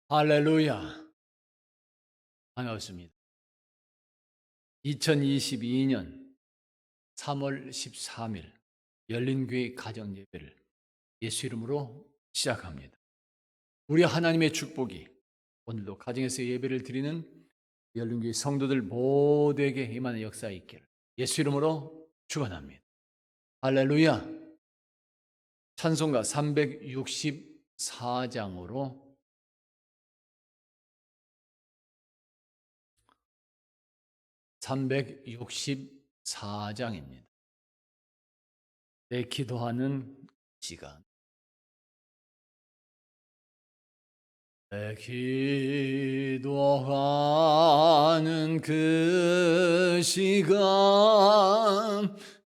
할렐루야. 반갑습니다. 2022년 3월 13일 열린교회 가정예배를 예수 이름으로 시작합니다. 우리 하나님의 축복이 오늘도 가정에서 예배를 드리는 열린교회 성도들 모두에게 임하는 역사 있기를 예수 이름으로 축원합니다. 할렐루야. 찬송가 364장으로 364장입니다. 내 기도하는 시간. 내 기도하는 그 시간,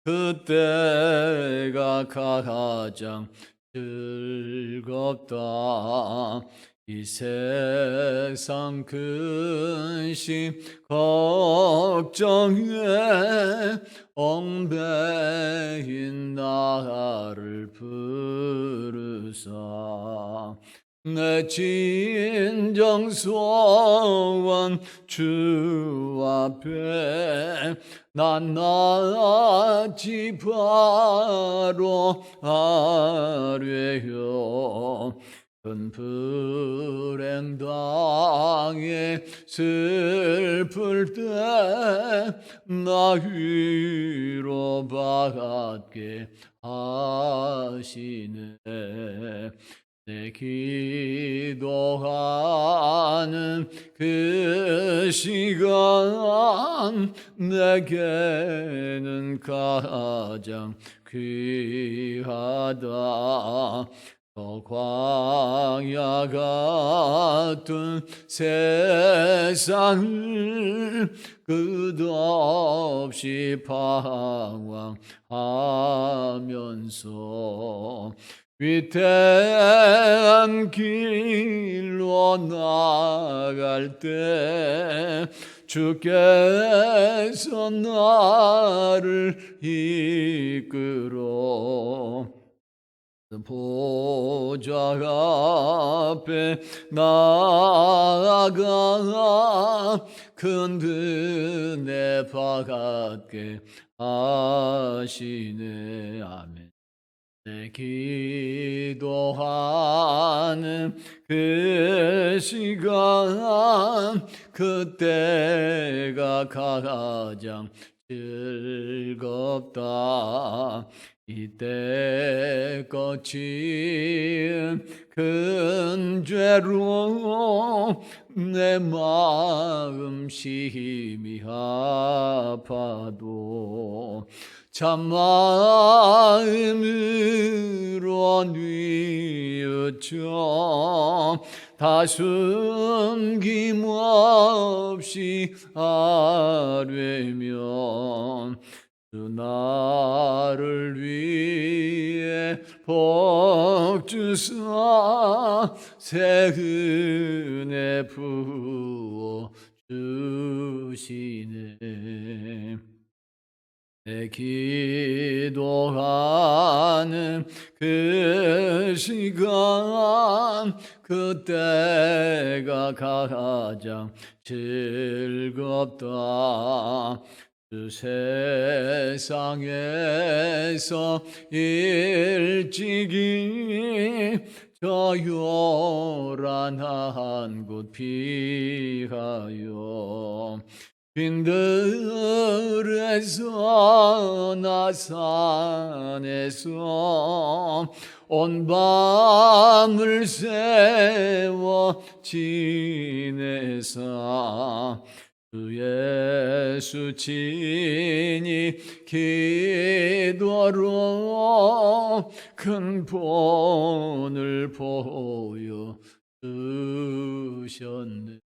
그때가 가장 즐겁다. 이 세상 근심 걱정에 엉배인 나를 부르사 내 진정 소원 주 앞에 난 나지 바로 아뢰요 큰 불행 당해 슬플 때 나 위로 받게 하시네. 내 기도하는 그 시간 내게는 가장 귀하다. 저 광야 같은 세상을 끝없이 방황하면서 위태한 길로 나갈 때 주께서 나를 이끌어 보좌 앞에 나아가 큰 은혜 받게 하시네. 아멘. 내 기도하는 그 시간 그때가 가장 즐겁다. 이때 거친 큰 죄로 내 마음 심히 아파도 참마음으로 뉘우쳐 다 숨김없이 아뢰면 주 나를 위해 복 주사 새 은혜 부어 주시네. 내 기도하는 그 시간 그때가 가장 즐겁다. 그 세상에서 일찍이 저 요란한 곳 피하여 빈들에서 나 산에서 온 밤을 새워 지내사 주 예수 친히 기도로 큰 본을 보여 주셨네.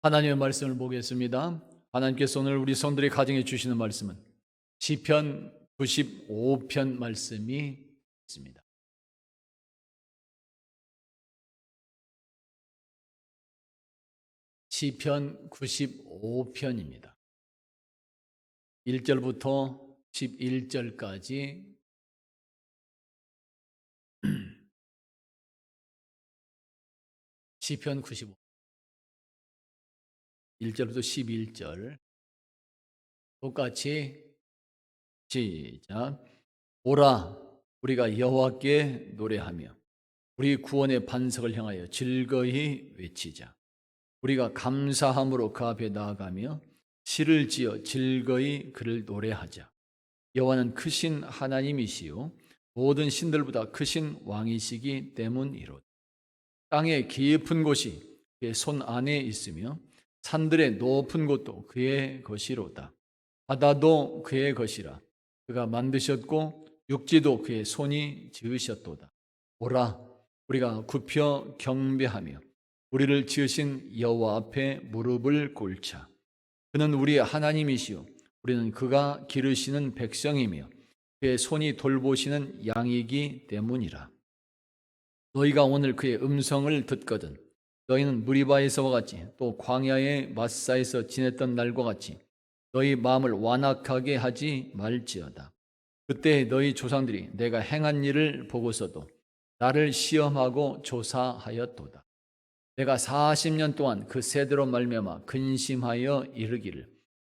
하나님의 말씀을 보겠습니다. 하나님께서 오늘 우리 성들의 가정에 주시는 말씀은 시편 95편 말씀이 있습니다. 시편 95편입니다. 1절부터 11절까지 시편 95 1절부터 11절 똑같이 시작. 오라 우리가 여호와께 노래하며 우리 구원의 반석을 향하여 즐거이 외치자. 우리가 감사함으로 그 앞에 나아가며 시를 지어 즐거이 그를 노래하자. 여호와는 크신 하나님이시요 모든 신들보다 크신 왕이시기 때문이로다. 땅의 깊은 곳이 그의 손 안에 있으며 산들의 높은 곳도 그의 것이로다. 바다도 그의 것이라. 그가 만드셨고 육지도 그의 손이 지으셨도다. 오라 우리가 굽혀 경배하며 우리를 지으신 여호와 앞에 무릎을 꿇자. 그는 우리의 하나님이시요 우리는 그가 기르시는 백성이며 그의 손이 돌보시는 양이기 때문이라. 너희가 오늘 그의 음성을 듣거든 너희는 무리바에서와 같이 또 광야의 마사에서 지냈던 날과 같이 너희 마음을 완악하게 하지 말지어다. 그때 너희 조상들이 내가 행한 일을 보고서도 나를 시험하고 조사하였도다. 내가 40년 동안 그 세대로 말미암아 근심하여 이르기를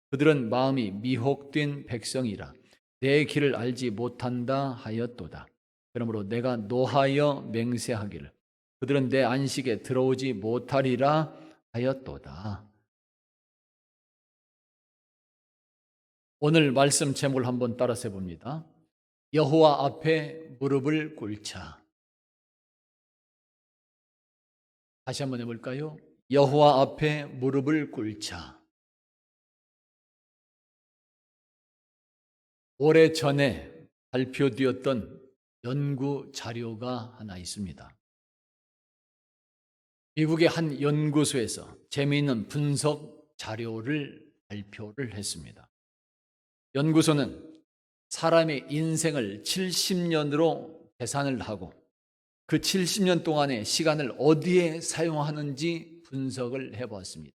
그들은 마음이 미혹된 백성이라 내 길을 알지 못한다 하였도다. 그러므로 내가 노하여 맹세하기를 그들은 내 안식에 들어오지 못하리라 하였도다. 오늘 말씀 제목을 한번 따라서 해봅니다. 여호와 앞에 무릎을 꿇자. 다시 한번 해볼까요? 여호와 앞에 무릎을 꿇자. 오래전에 발표되었던 연구 자료가 하나 있습니다. 미국의 한 연구소에서 재미있는 분석 자료를 발표를 했습니다. 연구소는 사람의 인생을 70년으로 계산을 하고 그 70년 동안의 시간을 어디에 사용하는지 분석을 해보았습니다.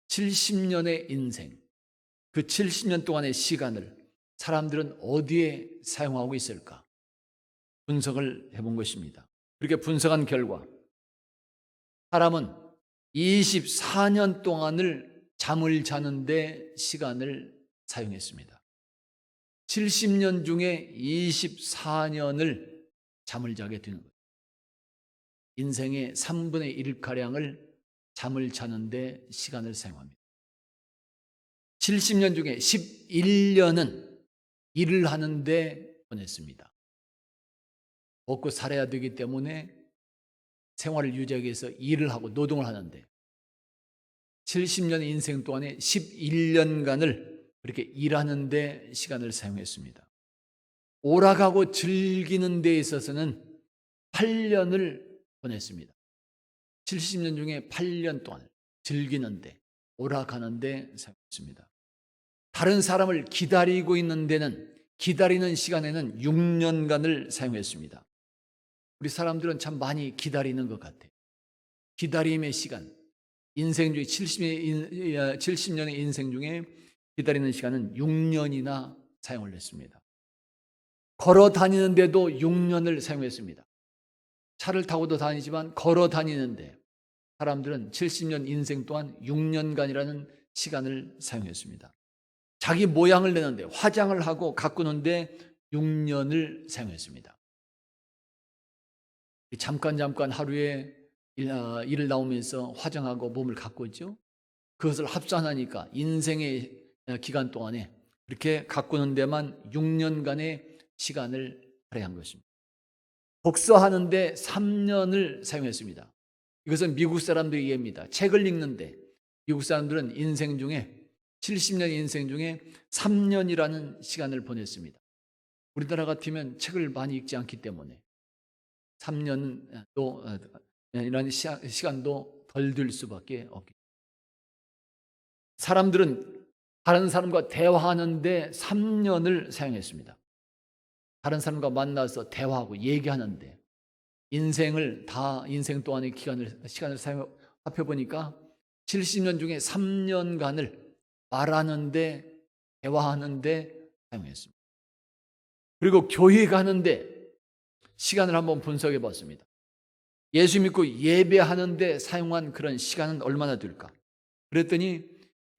70년의 인생, 그 70년 동안의 시간을 사람들은 어디에 사용하고 있을까? 분석을 해본 것입니다. 그렇게 분석한 결과 사람은 24년 동안을 잠을 자는데 시간을 사용했습니다. 70년 중에 24년을 잠을 자게 되는 거예요. 인생의 3분의 1가량을 잠을 자는데 시간을 사용합니다. 70년 중에 11년은 일을 하는데 보냈습니다. 먹고 살아야 되기 때문에 생활을 유지하기 위해서 일을 하고 노동을 하는데 70년의 인생 동안에 11년간을 그렇게 일하는데 시간을 사용했습니다. 오락하고 즐기는 데 있어서는 8년을 보냈습니다. 70년 중에 8년 동안 즐기는데 오락하는데 사용했습니다. 다른 사람을 기다리고 있는 데는 기다리는 시간에는 6년간을 사용했습니다. 우리 사람들은 참 많이 기다리는 것 같아요. 기다림의 시간, 인생 중에 70년의 인생 중에 기다리는 시간은 6년이나 사용을 했습니다. 걸어 다니는데도 6년을 사용했습니다. 차를 타고도 다니지만 걸어 다니는데 사람들은 70년 인생 동안 6년간이라는 시간을 사용했습니다. 자기 모양을 내는데 화장을 하고 가꾸는데 6년을 사용했습니다. 잠깐 하루에 일을 나오면서 화장하고 몸을 가꾸죠. 그것을 합산하니까 인생의 기간 동안에 그렇게 가꾸는 데만 6년간의 시간을 할애한 것입니다. 복서하는데 3년을 사용했습니다. 이것은 미국 사람들의 이해입니다. 책을 읽는데 미국 사람들은 인생 중에 70년 인생 중에 3년이라는 시간을 보냈습니다. 우리나라 같으면 책을 많이 읽지 않기 때문에 3년도 이런 시간도 덜 들 수밖에 없겠습니다. 사람들은 다른 사람과 대화하는데 3년을 사용했습니다. 다른 사람과 만나서 대화하고 얘기하는데 인생 동안의 시간을 합해 보니까 70년 중에 3년간을 말하는데 대화하는데 사용했습니다. 그리고 교회 가는데 시간을 한번 분석해 봤습니다. 예수 믿고 예배하는데 사용한 그런 시간은 얼마나 될까? 그랬더니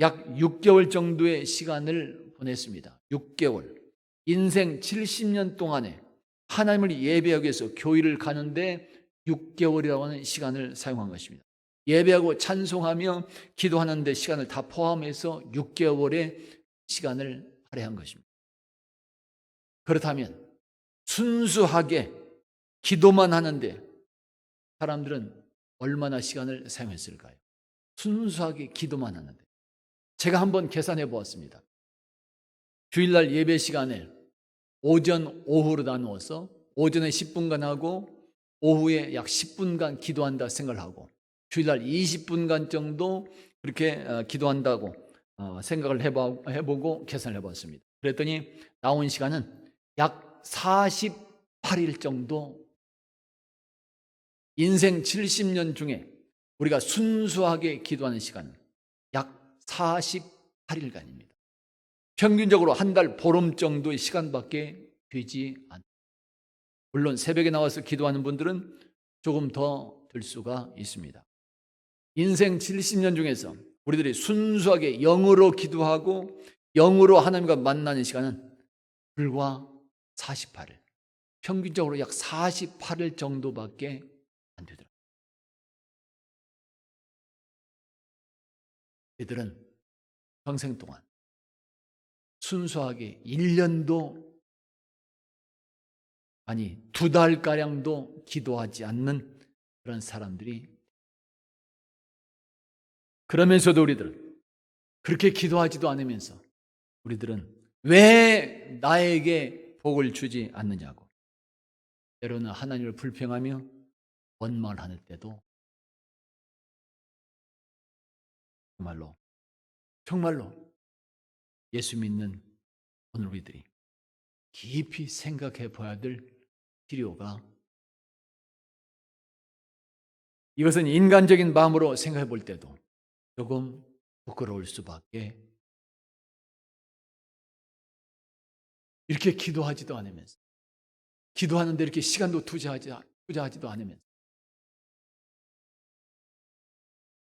약 6개월 정도의 시간을 보냈습니다. 6개월. 인생 70년 동안에 하나님을 예배하기 위해서 교회를 가는데 6개월이라고 하는 시간을 사용한 것입니다. 예배하고 찬송하며 기도하는 데 시간을 다 포함해서 6개월의 시간을 할애한 것입니다. 그렇다면 순수하게 기도만 하는데 사람들은 얼마나 시간을 사용했을까요? 순수하게 기도만 하는데. 제가 한번 계산해 보았습니다. 주일날 예배 시간에 오전, 오후로 나누어서 오전에 10분간 하고 오후에 약 10분간 기도한다 생각을 하고 주일날 20분간 정도 그렇게 기도한다고 생각을 해보고 계산을 해봤습니다. 그랬더니 나온 시간은 약 48일 정도. 인생 70년 중에 우리가 순수하게 기도하는 시간은 약 48일간입니다. 평균적으로 한 달 보름 정도의 시간밖에 되지 않습니다. 물론 새벽에 나와서 기도하는 분들은 조금 더 될 수가 있습니다. 인생 70년 중에서 우리들이 순수하게 영으로 기도하고 영으로 하나님과 만나는 시간은 불과 48일. 평균적으로 약 48일 정도밖에 안 되더라고요. 이들은 평생 동안 순수하게 1년도 아니 2달가량도 기도하지 않는 그런 사람들이, 그러면서도 우리들은 그렇게 기도하지도 않으면서 우리들은 왜 나에게 복을 주지 않느냐고 때로는 하나님을 불평하며 원망하는 때도 정말로 예수 믿는 오늘 우리들이 깊이 생각해 봐야 될 필요가, 이것은 인간적인 마음으로 생각해 볼 때도 조금 부끄러울 수밖에. 이렇게 기도하지도 않으면서 기도하는데 이렇게 시간도 투자하지도 않으면서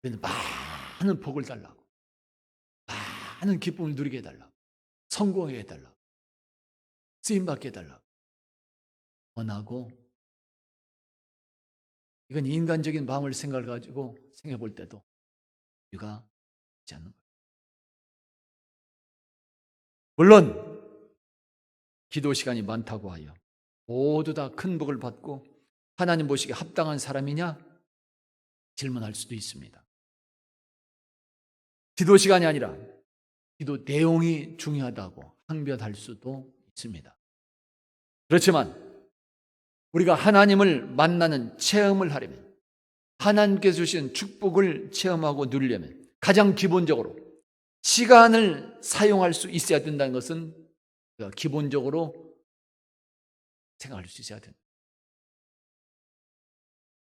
우리는 많은 복을 달라고, 많은 기쁨을 누리게 해달라고, 성공하게 해달라고, 쓰임받게 해달라고 원하고, 이건 인간적인 마음을 생각을 가지고 생각해 볼 때도 우리가 있지 않는 거예요. 물론 기도 시간이 많다고 하여 모두 다 큰 복을 받고 하나님 보시기에 합당한 사람이냐 질문할 수도 있습니다. 기도 시간이 아니라 기도 내용이 중요하다고 항변할 수도 있습니다. 그렇지만 우리가 하나님을 만나는 체험을 하려면, 하나님께서 주신 축복을 체험하고 누리려면 가장 기본적으로 시간을 사용할 수 있어야 된다는 것은 우리가 기본적으로 생각할 수 있어야 된다.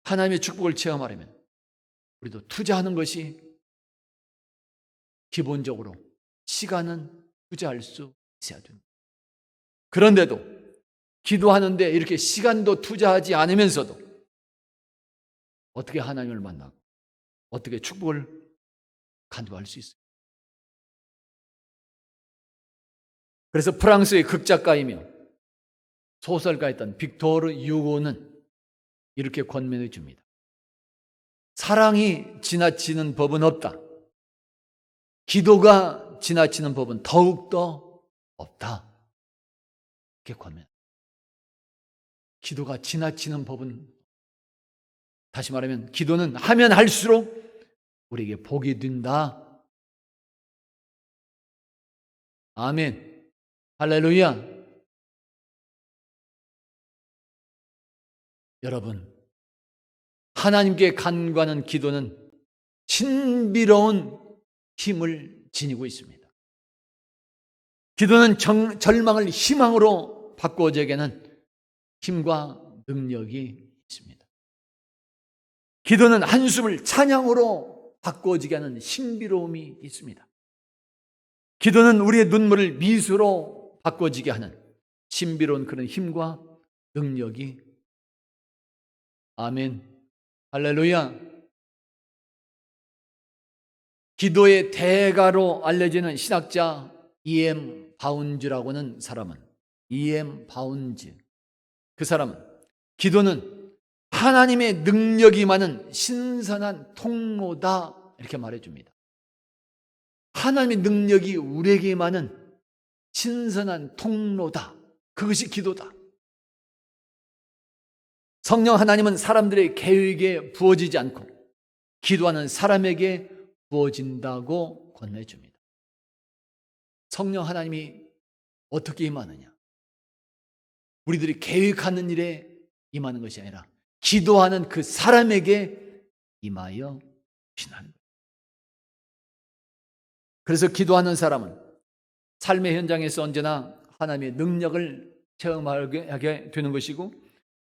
하나님의 축복을 체험하려면 우리도 투자하는 것이 기본적으로 시간은 투자할 수 있어야 됩니다. 그런데도 기도하는데 이렇게 시간도 투자하지 않으면서도 어떻게 하나님을 만나고 어떻게 축복을 간구할 수 있어요? 그래서 프랑스의 극작가이며 소설가였던 빅토르 유고는 이렇게 권면해 줍니다. 사랑이 지나치는 법은 없다. 기도가 지나치는 법은 더욱더 없다. 이렇게 권면. 기도가 지나치는 법은, 다시 말하면 기도는 하면 할수록 우리에게 복이 된다. 아멘. 할렐루야. 여러분, 하나님께 간구하는 기도는 신비로운 힘을 지니고 있습니다. 기도는 절망을 희망으로 바꾸어지게 하는 힘과 능력이 있습니다. 기도는 한숨을 찬양으로 바꾸어지게 하는 신비로움이 있습니다. 기도는 우리의 눈물을 미소로 바꿔지게 하는 신비로운 그런 힘과 능력이. 아멘. 할렐루야. 기도의 대가로 알려지는 신학자 E.M. 바운즈라고는 사람은, E.M. 바운즈, 그 사람은 기도는 하나님의 능력이 많은 신선한 통로다 이렇게 말해줍니다. 하나님의 능력이 우리에게 많은 신선한 통로다. 그것이 기도다. 성령 하나님은 사람들의 계획에 부어지지 않고 기도하는 사람에게 부어진다고 권해줍니다. 성령 하나님이 어떻게 임하느냐? 우리들이 계획하는 일에 임하는 것이 아니라 기도하는 그 사람에게 임하여 주시는. 그래서 기도하는 사람은 삶의 현장에서 언제나 하나님의 능력을 체험하게 되는 것이고,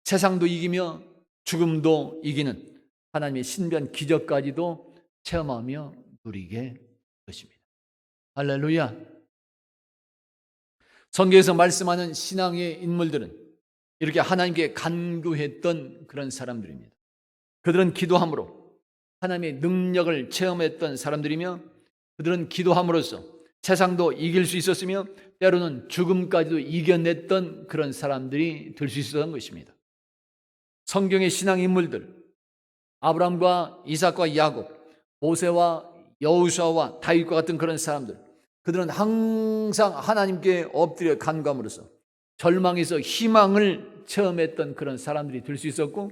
세상도 이기며 죽음도 이기는 하나님의 신비한 기적까지도 체험하며 누리게 될 것입니다. 할렐루야. 성경에서 말씀하는 신앙의 인물들은 이렇게 하나님께 간구했던 그런 사람들입니다. 그들은 기도함으로 하나님의 능력을 체험했던 사람들이며, 그들은 기도함으로써 세상도 이길 수 있었으며 때로는 죽음까지도 이겨냈던 그런 사람들이 될 수 있었던 것입니다. 성경의 신앙 인물들, 아브라함과 이삭과 야곱, 모세와 여호수아와 다윗과 같은 그런 사람들, 그들은 항상 하나님께 엎드려 간구함으로써 절망에서 희망을 체험했던 그런 사람들이 될 수 있었고,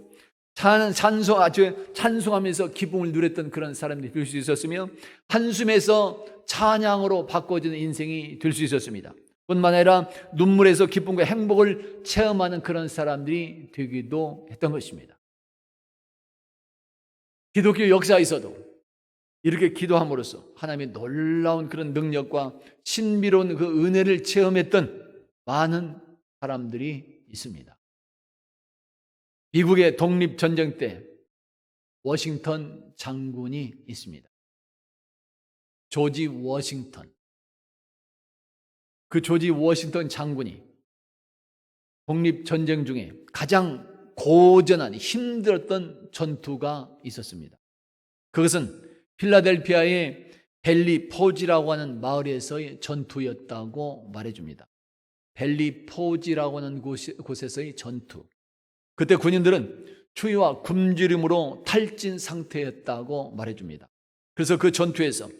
찬송하면서 기쁨을 누렸던 그런 사람들이 될 수 있었으며, 한숨에서 찬양으로 바꿔지는 인생이 될 수 있었습니다. 뿐만 아니라 눈물에서 기쁨과 행복을 체험하는 그런 사람들이 되기도 했던 것입니다. 기독교 역사에서도 이렇게 기도함으로써 하나님의 놀라운 그런 능력과 신비로운 그 은혜를 체험했던 많은 사람들이 있습니다. 미국의 독립전쟁 때 워싱턴 장군이 있습니다. 조지 워싱턴. 그 조지 워싱턴 장군이 독립전쟁 중에 가장 고전한 힘들었던 전투가 있었습니다. 그것은 필라델피아의 벨리 포지라고 하는 마을에서의 전투였다고 말해줍니다. 벨리 포지라고 하는 곳에서의 전투. 그때 군인들은 추위와 굶주림으로 탈진 상태였다고 말해줍니다. 그래서 그 전투에서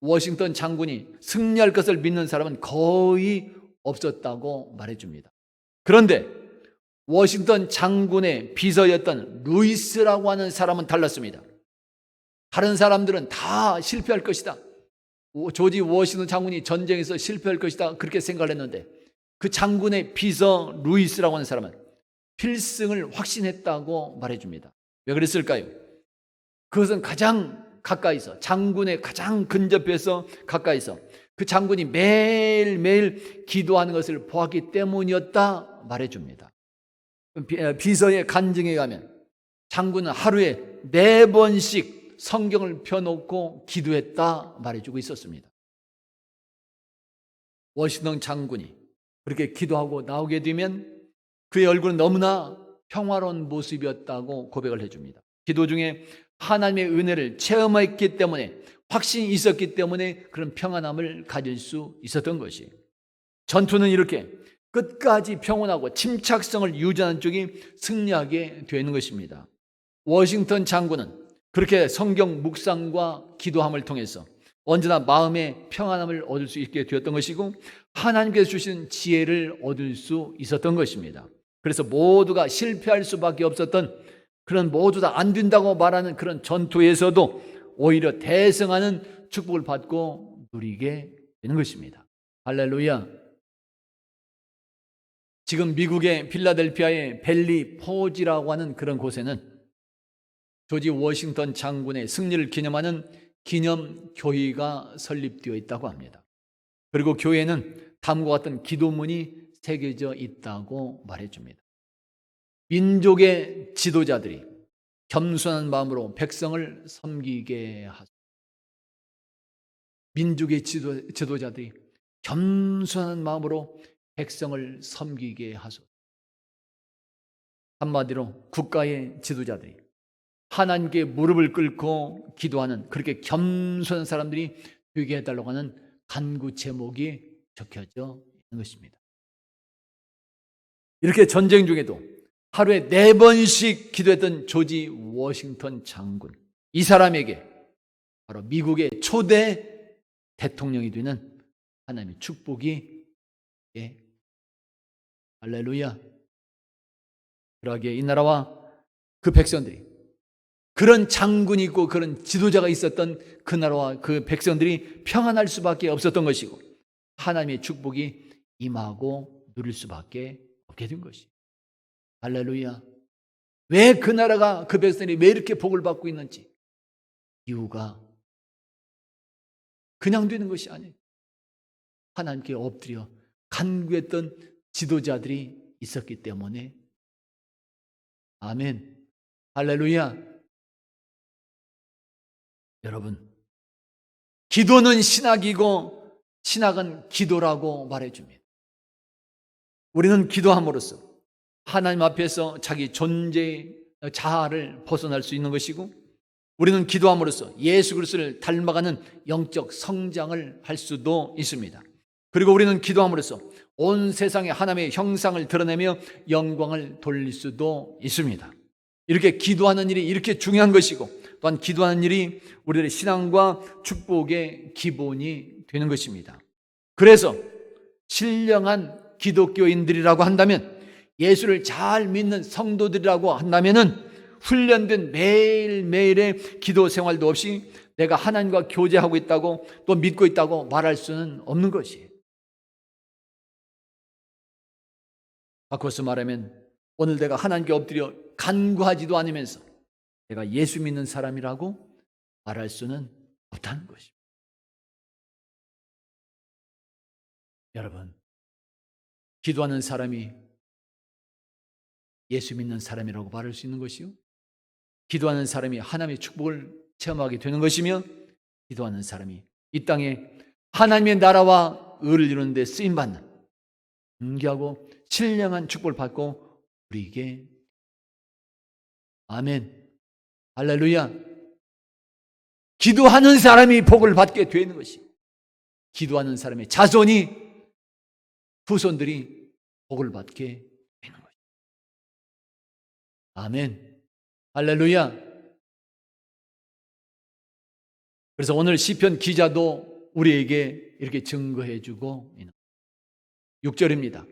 워싱턴 장군이 승리할 것을 믿는 사람은 거의 없었다고 말해줍니다. 그런데 워싱턴 장군의 비서였던 루이스라고 하는 사람은 달랐습니다. 다른 사람들은 다 실패할 것이다, 조지 워싱턴 장군이 전쟁에서 실패할 것이다, 그렇게 생각을 했는데, 그 장군의 비서 루이스라고 하는 사람은 필승을 확신했다고 말해줍니다. 왜 그랬을까요? 그것은 가장 가까이서, 장군의 가장 근접해서 가까이서 그 장군이 매일매일 기도하는 것을 보았기 때문이었다 말해줍니다. 비서의 간증에 가면 장군은 하루에 4번씩 성경을 펴놓고 기도했다 말해주고 있었습니다. 워싱턴 장군이 그렇게 기도하고 나오게 되면 그의 얼굴은 너무나 평화로운 모습이었다고 고백을 해줍니다. 기도 중에 하나님의 은혜를 체험했기 때문에, 확신이 있었기 때문에 그런 평안함을 가질 수 있었던 것이, 전투는 이렇게 끝까지 평온하고 침착성을 유지하는 쪽이 승리하게 되는 것입니다. 워싱턴 장군은 그렇게 성경 묵상과 기도함을 통해서 언제나 마음의 평안함을 얻을 수 있게 되었던 것이고, 하나님께서 주신 지혜를 얻을 수 있었던 것입니다. 그래서 모두가 실패할 수밖에 없었던, 그런 모두 다 안 된다고 말하는 그런 전투에서도 오히려 대승하는 축복을 받고 누리게 되는 것입니다. 할렐루야. 지금 미국의 필라델피아의 벨리 포지라고 하는 그런 곳에는 조지 워싱턴 장군의 승리를 기념하는 기념 교회가 설립되어 있다고 합니다. 그리고 교회는 다음과 같은 기도문이 새겨져 있다고 말해줍니다. 민족의 지도자들이 겸손한 마음으로 백성을 섬기게 하소서. 민족의 지도자들이 겸손한 마음으로 백성을 섬기게 하소서. 한마디로 국가의 지도자들이 하나님께 무릎을 꿇고 기도하는 그렇게 겸손한 사람들이 되게 해달라고 하는 간구 제목이 적혀져 있는 것입니다. 이렇게 전쟁 중에도 하루에 4번씩 기도했던 조지 워싱턴 장군, 이 사람에게 바로 미국의 초대 대통령이 되는 하나님의 축복이 할렐루야. 그러기에 이 나라와 그 백성들이, 그런 장군이 있고 그런 지도자가 있었던 그 나라와 그 백성들이 평안할 수밖에 없었던 것이고 하나님의 축복이 임하고 누릴 수밖에 없게 된 것이에요. 할렐루야. 왜 그 나라가, 그 백성들이 왜 이렇게 복을 받고 있는지, 이유가 그냥 되는 것이 아니에요. 하나님께 엎드려 간구했던 지도자들이 있었기 때문에. 아멘. 할렐루야. 여러분, 기도는 신학이고 신학은 기도라고 말해줍니다. 우리는 기도함으로써 하나님 앞에서 자기 존재의 자아를 벗어날 수 있는 것이고, 우리는 기도함으로써 예수 그리스도를 닮아가는 영적 성장을 할 수도 있습니다. 그리고 우리는 기도함으로써 온 세상에 하나님의 형상을 드러내며 영광을 돌릴 수도 있습니다. 이렇게 기도하는 일이 이렇게 중요한 것이고, 또한 기도하는 일이 우리들의 신앙과 축복의 기본이 되는 것입니다. 그래서 신령한 기독교인들이라고 한다면, 예수를 잘 믿는 성도들이라고 한다면은 훈련된 매일매일의 기도 생활도 없이 내가 하나님과 교제하고 있다고 또 믿고 있다고 말할 수는 없는 것이에요. 바꿔서 말하면 오늘 내가 하나님께 엎드려 간구하지도 않으면서 내가 예수 믿는 사람이라고 말할 수는 없다는 것입니다. 여러분, 기도하는 사람이 예수 믿는 사람이라고 말할 수 있는 것이요, 기도하는 사람이 하나님의 축복을 체험하게 되는 것이며, 기도하는 사람이 이 땅에 하나님의 나라와 의를 이루는 데 쓰임받는 존귀하고 신령한 축복을 받고 우리에게, 아멘, 할렐루야, 기도하는 사람이 복을 받게 되는 것이, 기도하는 사람의 자손이, 후손들이 복을 받게 되는 것이. 아멘, 할렐루야. 그래서 오늘 시편 기자도 우리에게 이렇게 증거해주고 있는 6절입니다.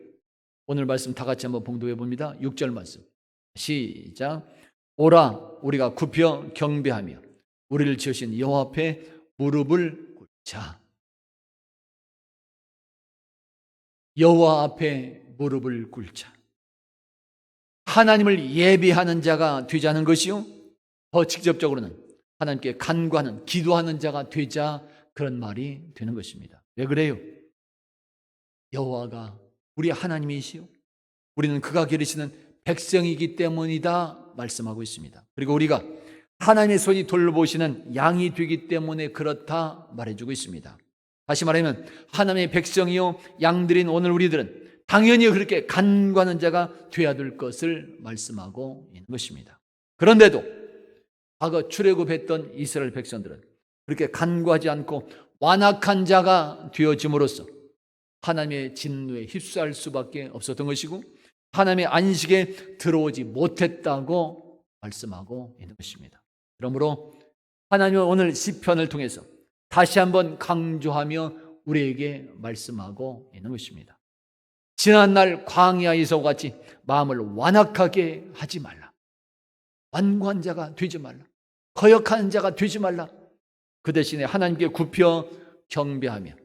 오늘 말씀 다 같이 한번 봉독해 봅니다. 6절 말씀 시작. 오라, 우리가 굽혀 경배하며 우리를 지으신 여호와 앞에 무릎을 꿇자. 여호와 앞에 무릎을 꿇자. 하나님을 예배하는 자가 되자는 것이요, 더 직접적으로는 하나님께 간구하는, 기도하는 자가 되자, 그런 말이 되는 것입니다. 왜 그래요? 여호와가 우리 하나님이시요, 우리는 그가 기르시는 백성이기 때문이다 말씀하고 있습니다. 그리고 우리가 하나님의 손이 돌보시는 양이 되기 때문에 그렇다 말해주고 있습니다. 다시 말하면 하나님의 백성이요 양들인 오늘 우리들은 당연히 그렇게 간구하는 자가 되어야 될 것을 말씀하고 있는 것입니다. 그런데도 과거 출애굽했던 이스라엘 백성들은 그렇게 간구하지 않고 완악한 자가 되어짐으로써 하나님의 진노에 휩싸일 수밖에 없었던 것이고, 하나님의 안식에 들어오지 못했다고 말씀하고 있는 것입니다. 그러므로 하나님은 오늘 시편을 통해서 다시 한번 강조하며 우리에게 말씀하고 있는 것입니다. 지난날 광야에서 같이 마음을 완악하게 하지 말라. 완고한 자가 되지 말라. 거역하는 자가 되지 말라. 그 대신에 하나님께 굽혀 경배하며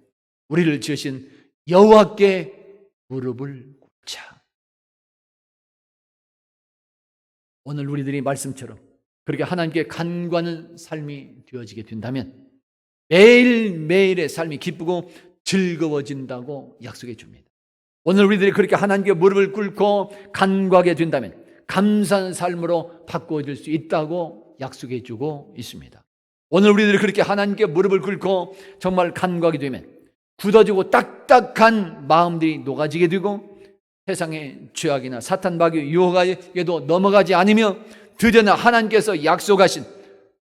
우리를 지으신 여호와께 무릎을 꿇자. 오늘 우리들이 말씀처럼 그렇게 하나님께 간구하는 삶이 되어지게 된다면 매일매일의 삶이 기쁘고 즐거워진다고 약속해 줍니다. 오늘 우리들이 그렇게 하나님께 무릎을 꿇고 간구하게 된다면 감사한 삶으로 바꿔줄 수 있다고 약속해 주고 있습니다. 오늘 우리들이 그렇게 하나님께 무릎을 꿇고 정말 간구하게 되면 굳어지고 딱딱한 마음들이 녹아지게 되고 세상의 죄악이나 사탄 마귀의 유혹에도 넘어가지 않으며 드디어 하나님께서 약속하신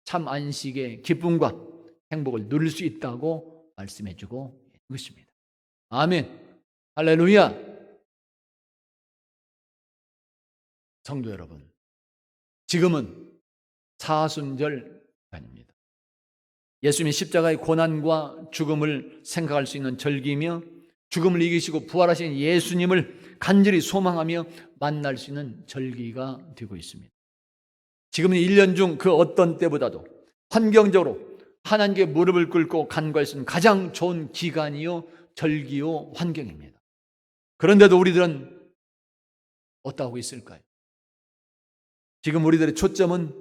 참 안식의 기쁨과 행복을 누릴 수 있다고 말씀해 주고 있는 것입니다. 아멘. 할렐루야. 성도 여러분, 지금은 사순절 기간입니다. 예수님의 십자가의 고난과 죽음을 생각할 수 있는 절기이며 죽음을 이기시고 부활하신 예수님을 간절히 소망하며 만날 수 있는 절기가 되고 있습니다. 지금은 1년 중 그 어떤 때보다도 환경적으로 하나님께 무릎을 꿇고 간구할 수 있는 가장 좋은 기간이요 절기요 환경입니다. 그런데도 우리들은 어떠하고 있을까요? 지금 우리들의 초점은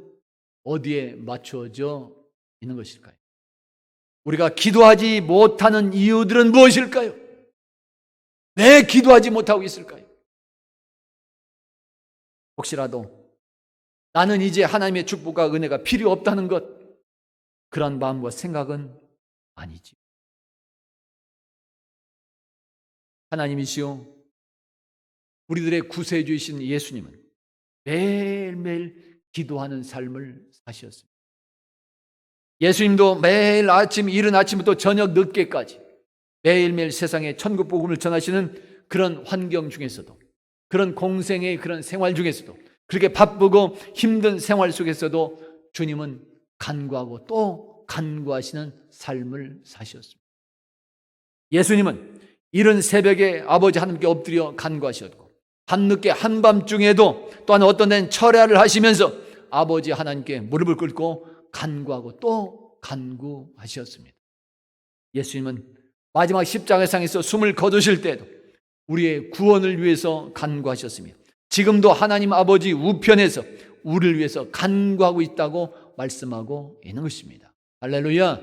어디에 맞추어져 있는 것일까요? 우리가 기도하지 못하는 이유들은 무엇일까요? 왜 기도하지 못하고 있을까요? 혹시라도 나는 이제 하나님의 축복과 은혜가 필요 없다는 것, 그런 마음과 생각은 아니지. 하나님이시요 우리들의 구세주이신 예수님은 매일매일 기도하는 삶을 사셨습니다. 예수님도 매일 아침 이른 아침부터 저녁 늦게까지 매일매일 세상에 천국 복음을 전하시는 그런 환경 중에서도, 그런 공생의 그런 생활 중에서도, 그렇게 바쁘고 힘든 생활 속에서도 주님은 간구하고 또 간구하시는 삶을 사셨습니다. 예수님은 이른 새벽에 아버지 하나님께 엎드려 간구하셨고, 밤늦게 한밤중에도 또한 어떤 데는 철야를 하시면서 아버지 하나님께 무릎을 꿇고 간구하고 또 간구하셨습니다. 예수님은 마지막 십자가상에서 숨을 거두실 때에도 우리의 구원을 위해서 간구하셨으며 지금도 하나님 아버지 우편에서 우리를 위해서 간구하고 있다고 말씀하고 있는 것입니다. 할렐루야.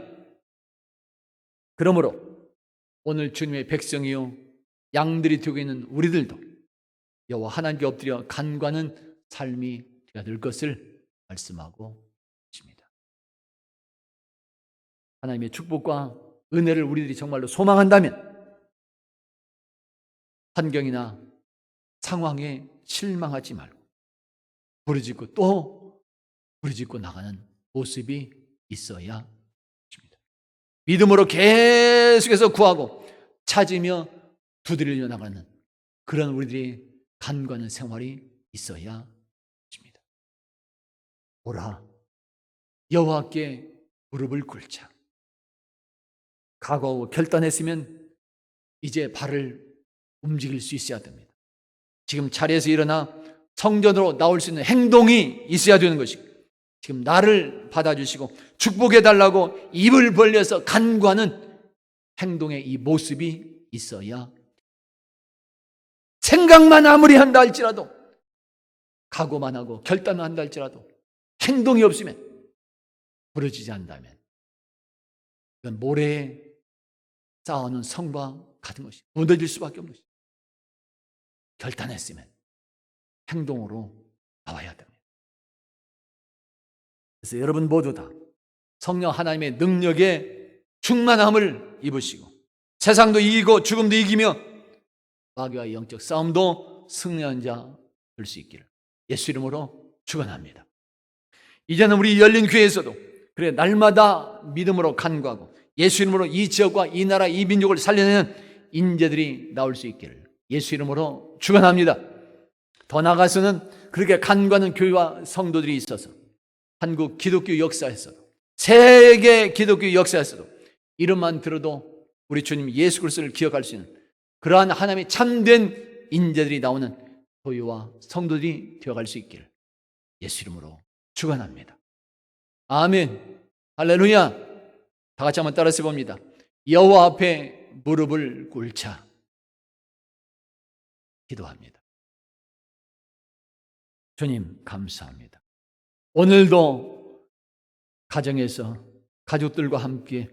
그러므로 오늘 주님의 백성이요 양들이 되고 있는 우리들도 여호와 하나님께 엎드려 간구하는 삶이 될 것을 말씀하고 있습니다. 하나님의 축복과 은혜를 우리들이 정말로 소망한다면 환경이나 상황에 실망하지 말고 부르짖고 또 부르짖고 나가는 모습이 있어야 합니다. 믿음으로 계속해서 구하고 찾으며 두드리려 나가는 그런 우리들이 간구하는 생활이 있어야 합니다. 오라 여호와께 무릎을 꿇자. 각오하고 결단했으면 이제 발을 움직일 수 있어야 됩니다. 지금 자리에서 일어나 성전으로 나올 수 있는 행동이 있어야 되는 것이고, 지금 나를 받아주시고 축복해달라고 입을 벌려서 간구하는 행동의 이 모습이 있어야, 생각만 아무리 한다 할지라도, 각오만 하고 결단만 한다 할지라도 행동이 없으면, 부러지지 않는다면 이건 모래에 쌓아놓은 성과 같은 것이 무너질 수밖에 없는 것입니다. 결단했으면 행동으로 나와야 됩니다. 그래서 여러분 모두 다 성령 하나님의 능력에 충만함을 입으시고 세상도 이기고 죽음도 이기며 마귀와의 영적 싸움도 승리한 자 될 수 있기를 예수 이름으로 축원합니다. 이제는 우리 열린 교회에서도 그래 날마다 믿음으로 간구하고 예수 이름으로 이 지역과 이 나라 이 민족을 살려내는 인재들이 나올 수 있기를 예수 이름으로 축원합니다. 더 나아가서는 그렇게 간구하는 교회와 성도들이 있어서 한국 기독교 역사에서도 세계 기독교 역사에서도 이름만 들어도 우리 주님 예수 그리스도를 기억할 수 있는 그러한 하나님의 참된 인재들이 나오는 교회와 성도들이 되어갈 수 있기를 예수 이름으로 축원합니다. 아멘. 할렐루야. 다 같이 한번 따라서 봅니다. 여호와 앞에 무릎을 꿇자. 기도합니다. 주님 감사합니다. 오늘도 가정에서 가족들과 함께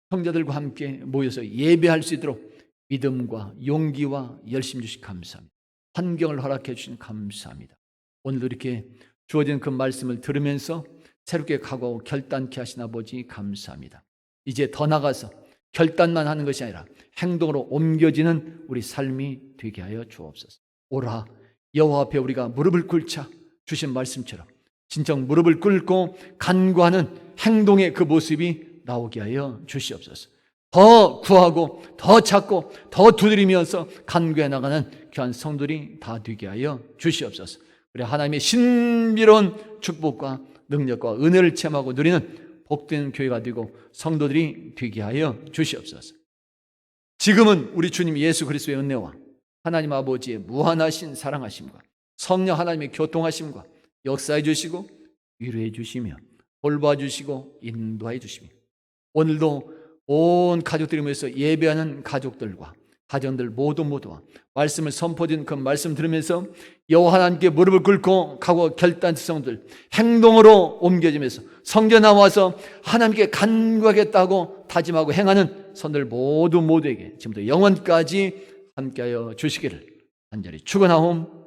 형제들과 함께 모여서 예배할 수 있도록 믿음과 용기와 열심 주시 감사합니다. 환경을 허락해 주신 감사합니다. 오늘도 이렇게 주어진 그 말씀을 들으면서 새롭게 각오하고 결단케 하신 아버지 감사합니다. 이제 더 나가서 결단만 하는 것이 아니라 행동으로 옮겨지는 우리 삶이 되게 하여 주옵소서. 오라 여호와 앞에 우리가 무릎을 꿇자 주신 말씀처럼 진정 무릎을 꿇고 간구하는 행동의 그 모습이 나오게 하여 주시옵소서. 더 구하고 더 찾고 더 두드리면서 간구해 나가는 귀한 성도들이 다 되게 하여 주시옵소서. 우리 하나님의 신비로운 축복과 능력과 은혜를 체험하고 누리는 복된 교회가 되고 성도들이 되게 하여 주시옵소서. 지금은 우리 주님 예수 그리스도의 은혜와 하나님 아버지의 무한하신 사랑하심과 성령 하나님의 교통하심과 역사해 주시고 위로해 주시며 돌봐 주시고 인도해 주시며 오늘도 온 가족들이 모여서 예배하는 가족들과 가정들 모두와 말씀을 선포드린 그 말씀 들으면서 여호와 하나님께 무릎을 꿇고 각오 결단성들 행동으로 옮겨지면서 성전 나와서 하나님께 간구하겠다고 다짐하고 행하는 선들 모두에게 지금부터 영원까지 함께하여 주시기를 간절히 축원하옵.